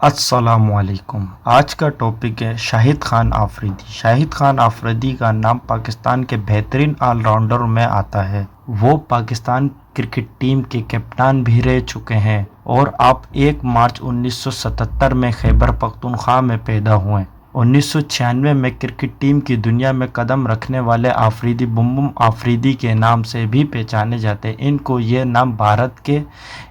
السلام علیکم۔ آج کا ٹاپک ہے شاہد خان آفریدی۔ شاہد خان آفریدی کا نام پاکستان کے بہترین آل راؤنڈروں میں آتا ہے۔ وہ پاکستان کرکٹ ٹیم کے کپتان بھی رہ چکے ہیں اور آپ 1 مارچ 1977 میں خیبر پختونخوا میں پیدا ہوئے۔ 1996 میں کرکٹ ٹیم کی دنیا میں قدم رکھنے والے آفریدی بم بم آفریدی کے نام سے بھی پہچانے جاتے۔ ان کو یہ نام بھارت کے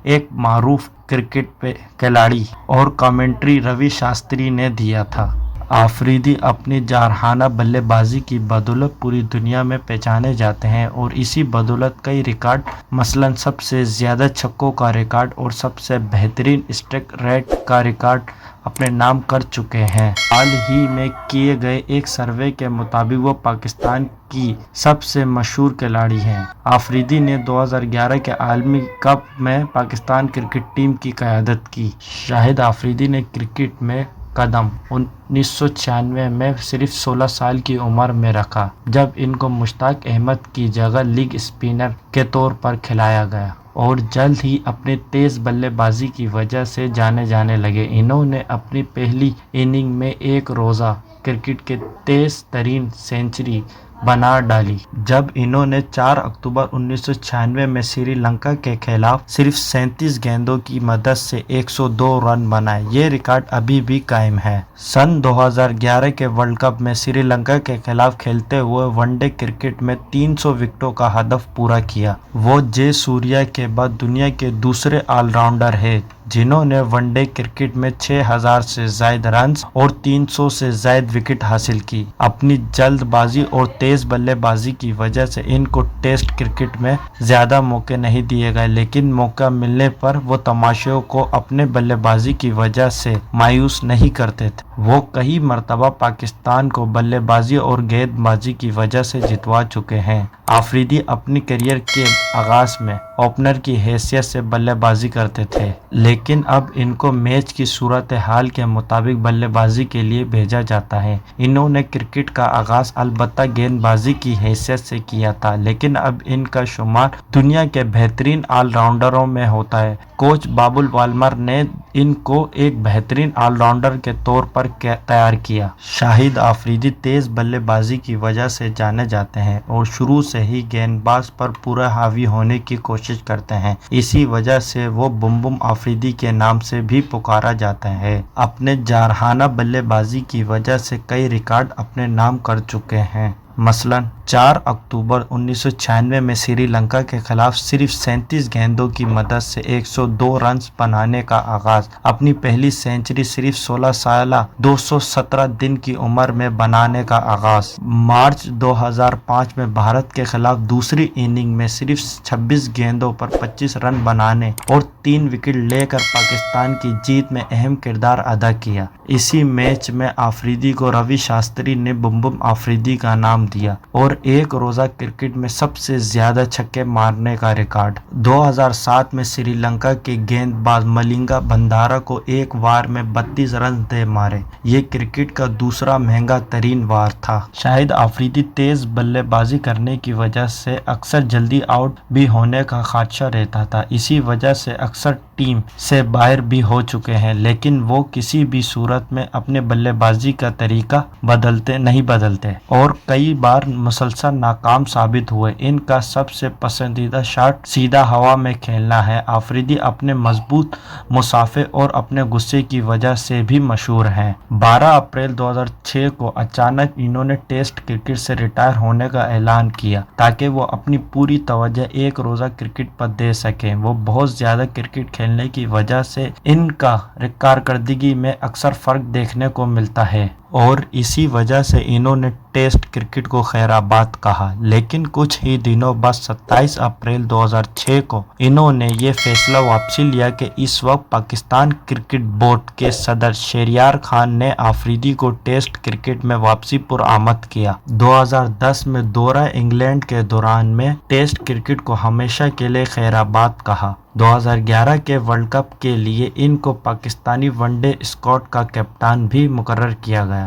ایک معروف کرکٹ کھلاڑی اور کمنٹری روی شاستری نے دیا تھا۔ آفریدی اپنی جارحانہ بلے بازی کی بدولت پوری دنیا میں پہچانے جاتے ہیں اور اسی بدولت کئی ریکارڈ مثلاً سب سے زیادہ چھکوں کا ریکارڈ اور سب سے بہترین اسٹرائک ریٹ کا ریکارڈ اپنے نام کر چکے ہیں۔ حال ہی میں کیے گئے ایک سروے کے مطابق وہ پاکستان کی سب سے مشہور کھلاڑی ہیں۔ آفریدی نے 2011 کے عالمی کپ میں پاکستان کرکٹ ٹیم کی قیادت کی۔ شاہد آفریدی نے کرکٹ میں قدم 1996 میں صرف 16 سال کی عمر میں رکھا جب ان کو مشتاق احمد کی جگہ لیگ اسپنر کے طور پر کھلایا گیا اور جلد ہی اپنی تیز بلے بازی کی وجہ سے جانے جانے لگے۔ انہوں نے اپنی پہلی اننگ میں ایک روزہ کرکٹ کی تیز ترین سنچری بنا ڈالی جب انہوں نے 4 اکتوبر 1996 میں سری لنکا کے خلاف صرف 37 گیندوں کی مدد سے 102 رن بنائے۔ یہ ریکارڈ ابھی بھی قائم ہے۔ سن 2011 کے ورلڈ کپ میں سری لنکا کے خلاف کھیلتے ہوئے ون ڈے کرکٹ میں 300 وکٹوں کا ہدف پورا کیا۔ وہ جے سوریا کے بعد دنیا کے دوسرے آل راؤنڈر ہیں جنہوں نے ون ڈے کرکٹ میں 6000 سے زائد رنز اور 300 سے زائد وکٹ حاصل کی۔ اپنی جلد بازی اور تیز بلے بازی کی وجہ سے ان کو ٹیسٹ کرکٹ میں زیادہ موقع نہیں دیے گئے، لیکن موقع ملنے پر وہ تماشائیوں کو اپنے بلے بازی کی وجہ سے مایوس نہیں کرتے تھے۔ وہ کئی مرتبہ پاکستان کو بلے بازی اور گیند بازی کی وجہ سے جتوا چکے ہیں۔ آفریدی اپنی کیریئر کے آغاز میں اوپنر کی حیثیت سے بلے بازی کرتے تھے، لیکن اب ان کو میچ کی صورتحال کے مطابق بلے بازی کے لیے بھیجا جاتا ہے۔ انہوں نے کرکٹ کا آغاز البتہ گیند بازی کی حیثیت سے کیا تھا، لیکن اب ان کا شمار دنیا کے بہترین آل راؤنڈروں میں ہوتا ہے۔ کوچ بابل والمر نے ان کو ایک بہترین آل راؤنڈر کے طور پر تیار کیا۔ شاہد آفریدی تیز بلے بازی کی وجہ سے جانے جاتے ہیں اور شروع سے ہی گیند باز پر پورا حاوی ہونے کی کوشش کرتے ہیں۔ اسی وجہ سے وہ بم بم آفریدی کے نام سے بھی پکارا جاتا ہے۔ اپنے جارحانہ بلے بازی کی وجہ سے کئی ریکارڈ اپنے نام کر چکے ہیں۔ مثلاً 4 اکتوبر 1996 میں سری لنکا کے خلاف صرف 37 گیندوں کی مدد سے 102 رنز بنانے کا آغاز۔ اپنی پہلی سنچری صرف 16 سالہ 217 دن کی عمر میں بنانے کا آغاز۔ مارچ 2005 میں بھارت کے خلاف دوسری اننگ میں صرف 26 گیندوں پر 25 رن بنانے اور 3 وکٹ لے کر پاکستان کی جیت میں اہم کردار ادا کیا۔ اسی میچ میں آفریدی کو روی شاستری نے بم بم آفریدی کا نام دیا اور ایک روزہ کرکٹ میں سب سے زیادہ چھکے مارنے کا ریکارڈ۔ 2007 میں سری لنکا کے گیند باز ملنگا بندارا کو ایک وار میں 32 رن دے مارے۔ یہ کرکٹ کا دوسرا مہنگا ترین وار تھا۔ شاہد آفریدی تیز بلے بازی کرنے کی وجہ سے اکثر جلدی آؤٹ بھی ہونے کا خدشہ رہتا تھا، اسی وجہ سے اکثر ٹیم سے باہر بھی ہو چکے ہیں، لیکن وہ کسی بھی صورت میں اپنے بلے بازی کا طریقہ نہیں بدلتے اور کئی بار مسلسل ناکام ثابت ہوئے۔ ان کا سب سے پسندیدہ شاٹ سیدھا ہوا میں کھیلنا ہے۔ آفریدی اپنے مضبوط مسافے اور اپنے غصے کی وجہ سے بھی مشہور ہیں۔ 12 اپریل 2006 کو اچانک انہوں نے ٹیسٹ کرکٹ سے ریٹائر ہونے کا اعلان کیا تاکہ وہ اپنی پوری توجہ ایک روزہ کرکٹ پر دے سکیں۔ وہ بہت زیادہ کرکٹ کھیلنے کی وجہ سے ان کا کارکردگی میں اکثر فرق دیکھنے کو ملتا ہے اور اسی وجہ سے انہوں نے ٹیسٹ کرکٹ کو خیر آباد کہا، لیکن کچھ ہی دنوں بعد 27 اپریل 2006 کو انہوں نے یہ فیصلہ واپسی لیا کہ اس وقت پاکستان کرکٹ بورڈ کے صدر شہریار خان نے آفریدی کو ٹیسٹ کرکٹ میں واپسی پر آمد کیا۔ 2010 میں دورہ انگلینڈ کے دوران میں ٹیسٹ کرکٹ کو ہمیشہ کے لیے خیر آباد کہا۔ 2011 کے ورلڈ کپ کے لیے ان کو پاکستانی ون ڈے اسکواڈ کا کپتان بھی مقرر کیا گیا۔